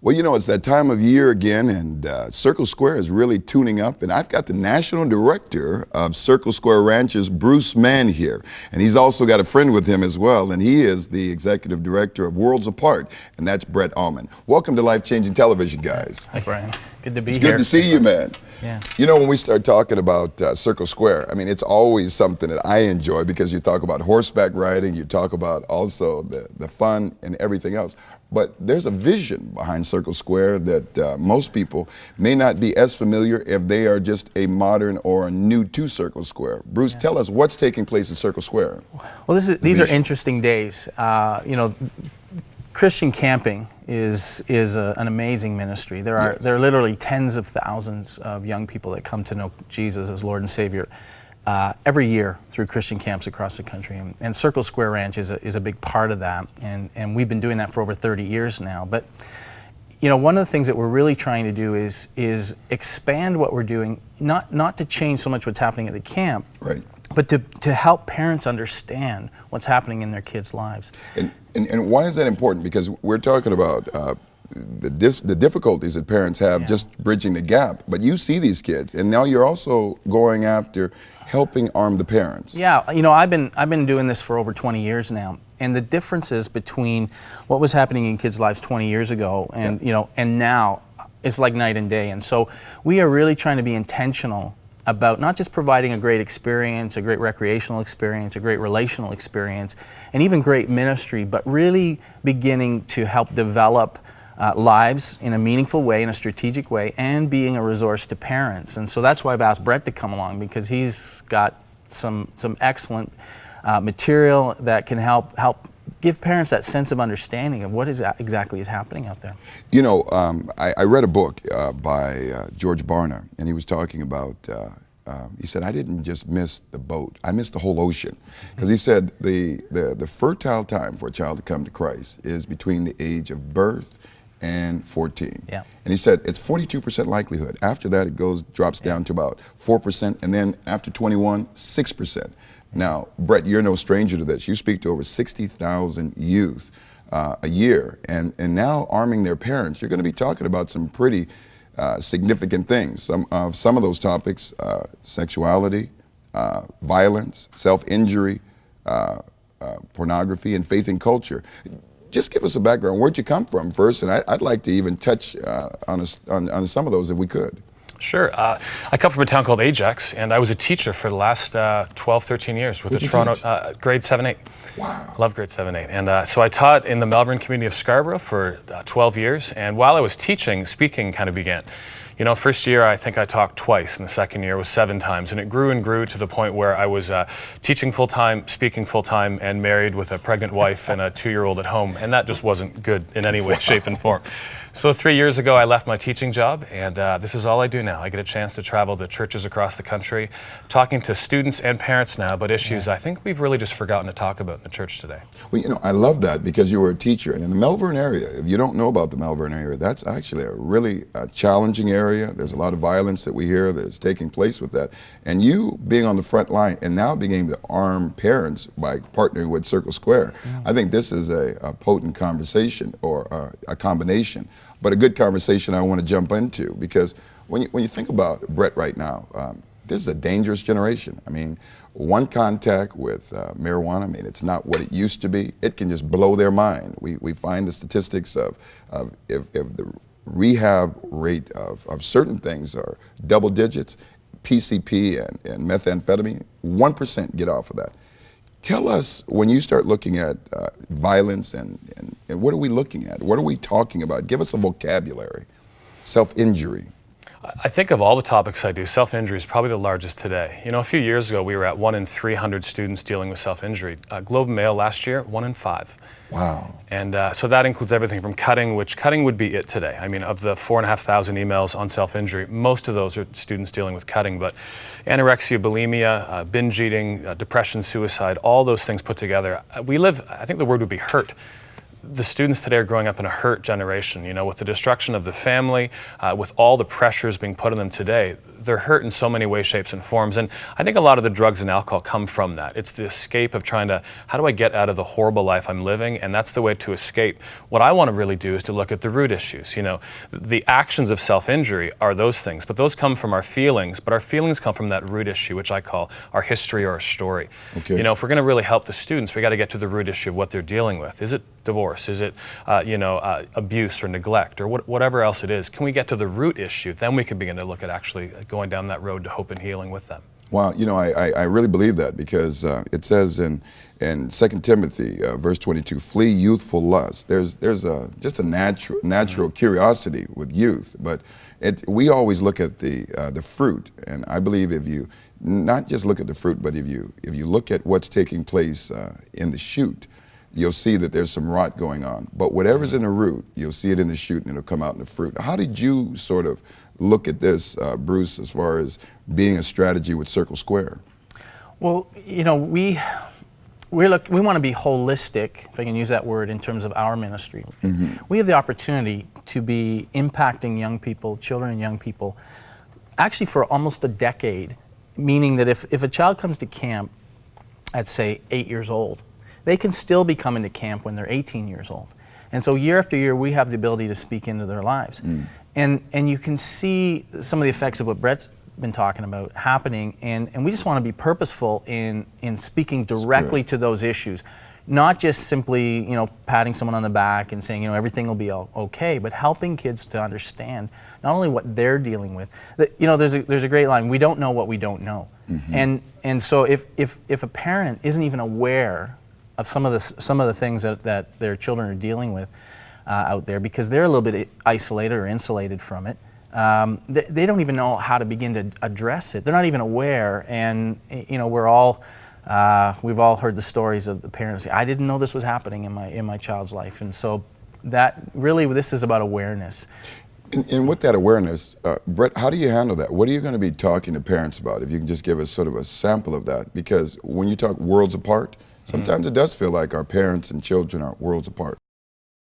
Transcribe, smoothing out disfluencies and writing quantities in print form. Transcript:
Well, you know, it's that time of year again, and Circle Square is really tuning up. And I've got the National Director of Circle Square Ranches, Bruce Mann, here. And he's also got a friend with him as well, and he is the Executive Director of Worlds Apart, and that's Brett Ullman. Welcome to Life Changing Television, guys. Hi, Brian. Good to be It's here. good to see you, man. Yeah. You know, when we start talking about Circle Square, I mean, it's always something that I enjoy because you talk about horseback riding, you talk about also the fun and everything else. But there's a vision behind Circle Square that most people may not be as familiar if they are just a modern or new to Circle Square. Bruce, tell us what's taking place in Circle Square. Well, these are interesting days. You know, Christian camping is an amazing ministry. There are literally tens of thousands of young people that come to know Jesus as Lord and Savior every year through Christian camps across the country, and Circle Square Ranch is a big part of that, and we've been doing that for over 30 years now. But you know, one of the things that we're really trying to do is expand what we're doing, not to change so much what's happening at the camp, right, but to help parents understand what's happening in their kids' lives. And why is that important? Because we're talking about the difficulties that parents have just bridging the gap, but you see these kids, and now you're also going after helping arm the parents. Yeah, you know, I've been doing this for over 20 years now, and the differences between what was happening in kids' lives 20 years ago and you know, and now, it's like night and day. And so we are really trying to be intentional about not just providing a great experience, a great recreational experience, a great relational experience, and even great ministry, but really beginning to help develop lives in a meaningful way, in a strategic way, and being a resource to parents. And so that's why I've asked Brett to come along, because he's got some excellent material that can help give parents that sense of understanding of what exactly is happening out there. You know, I read a book by George Barna, and he was talking about, he said, I didn't just miss the boat, I missed the whole ocean. Because he said the fertile time for a child to come to Christ is between the age of birth and 14. Yeah. And he said it's 42% likelihood. After that, it drops down to about 4%, and then after 21, 6%. Now, Brett, you're no stranger to this. You speak to over 60,000 youth a year, and now arming their parents. You're going to be talking about some pretty significant things. Some of those topics: sexuality, violence, self-injury, pornography, and faith and culture. Just give us a background. Where'd you come from first? And I'd like to even touch on some of those if we could. Sure. I come from a town called Ajax, and I was a teacher for the last 12, 13 years with the Toronto grade 7, 8. Wow. Love grade 7, 8. And so I taught in the Melbourne community of Scarborough for 12 years, and while I was teaching, speaking kind of began. You know, first year I think I talked twice, and the second year was 7 times, and it grew and grew to the point where I was teaching full-time, speaking full-time, and married with a pregnant wife and a 2-year-old at home, and that just wasn't good in any way, shape, and form. So 3 years ago I left my teaching job, and this is all I do now. I get a chance to travel to churches across the country, talking to students and parents now about issues I think we've really just forgotten to talk about in the church today. Well, you know, I love that because you were a teacher, and in the Melbourne area, if you don't know about the Melbourne area, that's actually a really challenging area. There's a lot of violence that we hear that is taking place with that. And you being on the front line and now being able to arm parents by partnering with Circle Square, I think this is a potent conversation, or a combination, but a good conversation I want to jump into, because when you think about Brett right now, this is a dangerous generation. I mean, one contact with marijuana, I mean, it's not what it used to be. It can just blow their mind. We find the statistics of if the rehab rate of certain things are double digits, PCP and methamphetamine, 1% get off of that. Tell us, when you start looking at violence and what are we looking at? What are we talking about? Give us a vocabulary. Self-injury. I think of all the topics I do, self-injury is probably the largest today. You know, a few years ago we were at 1 in 300 students dealing with self-injury. Globe and Mail last year, 1 in 5. Wow. And so that includes everything from cutting, which cutting would be it today. I mean, of the 4,500 emails on self-injury, most of those are students dealing with cutting, but anorexia, bulimia, binge eating, depression, suicide, all those things put together. We live, I think the word would be hurt. the students today are growing up in a hurt generation, with the destruction of the family, with all the pressures being put on them today. They're hurt in so many ways, shapes, and forms. And I think a lot of the drugs and alcohol come from that. It's the escape of trying to, how do I get out of the horrible life I'm living? And that's the way to escape. What I want to really do is to look at the root issues. The actions of self-injury are those things, but those come from our feelings. But our feelings come from that root issue, which I call our history or our story. Okay. If we're going to really help the students, we got to get to the root issue of what they're dealing with. Is it divorce? Is it, abuse or neglect or whatever else it is? Can we get to the root issue? Then we can begin to look at actually going down that road to hope and healing with them. Wow, I really believe that, because it says in 2 Timothy verse 22, flee youthful lust. There's just a natural curiosity with youth, but we always look at the fruit, and I believe if you not just look at the fruit, but if you look at what's taking place in the shoot, you'll see that there's some rot going on. But whatever's in the root, you'll see it in the shoot and it'll come out in the fruit. How did you sort of look at this, Bruce, as far as being a strategy with Circle Square? Well, we want to be holistic, if I can use that word, in terms of our ministry. Mm-hmm. We have the opportunity to be impacting young people, children and young people, actually for almost a decade, meaning that if a child comes to camp at, say, 8 years old, they can still be coming to camp when they're 18 years old. And so year after year, we have the ability to speak into their lives. And you can see some of the effects of what Brett's been talking about happening, and we just want to be purposeful in speaking directly to those issues. Not just simply, patting someone on the back and saying, everything will be okay, but helping kids to understand not only what they're dealing with. There's a great line, we don't know what we don't know. Mm-hmm. And so if a parent isn't even aware of some of the things that their children are dealing with out there, because they're a little bit isolated or insulated from it, they don't even know how to begin to address it. They're not even aware, and we've all heard the stories of the parents say, I didn't know this was happening in my child's life. And so that really, this is about awareness. And with that awareness, Brett, how do you handle that? What are you going to be talking to parents about? If you can just give us sort of a sample of that, because when you talk worlds apart, sometimes it does feel like our parents and children are worlds apart.